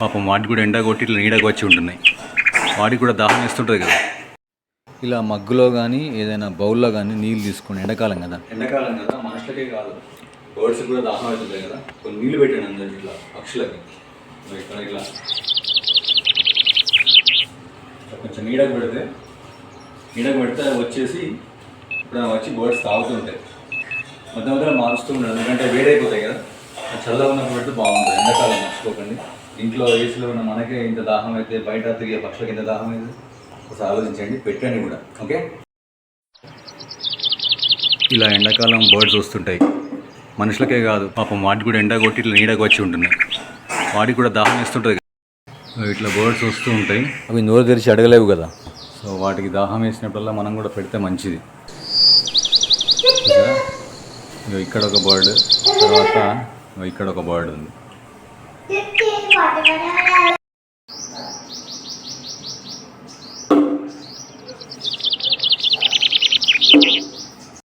పాపం వాటికి కూడా ఎండ కొట్టి ఇట్లా నీడకు వచ్చి ఉంటున్నాయి. వాటికి కూడా దాహం వేస్తుంటుంది కదా. ఇలా మగ్గులో కానీ ఏదైనా బౌల్లో కానీ నీళ్ళు తీసుకుని ఎండాకాలం కదా మనుషులకే కాదు బర్డ్స్ కూడా దాహం అవుతుంటాయి కదా. కొన్ని నీళ్ళు పెట్టాను అందరికి ఇట్లా పక్షులకి ఇక్కడ ఇట్లా కొంచెం నీడకు పెడితే వచ్చేసి ఇప్పుడు వచ్చి బర్డ్స్ తాగుతుంటాయి. మధ్య మధ్యలో మారుస్తూ ఉంటాయి ఎందుకంటే వేడైపోతాయి కదా. చల్లగా ఉన్నప్పుడు పెడితే బాగుంటుంది. ఎండాకాలం మర్చిపోకండి. ఇంట్లో ఏసీలో ఉన్న మనకే ఇంత దాహం అయితే బయట తిరిగే పక్షులకు ఎంత దాహం అయితే ఒకసారి ఆలోచించండి, పెట్టండి కూడా. ఓకే, ఇలా ఎండాకాలం బర్డ్స్ వస్తుంటాయి. మనుషులకే కాదు పాపం వాటికి కూడా ఎండ కొట్టి ఇట్లా నీడకు వచ్చి ఉంటున్నాయి. వాటికి కూడా దాహం వేస్తుంటుంది. ఇట్లా బర్డ్స్ వస్తూ ఉంటాయి. అవి నోరు తెరిచి అడగలేవు కదా. సో వాటికి దాహం వేసినప్పుడల్లా మనం కూడా పెడితే మంచిది. ఇక్కడ ఒక బర్డ్, తర్వాత ఇక్కడ ఒక బర్డ్ ఉంది.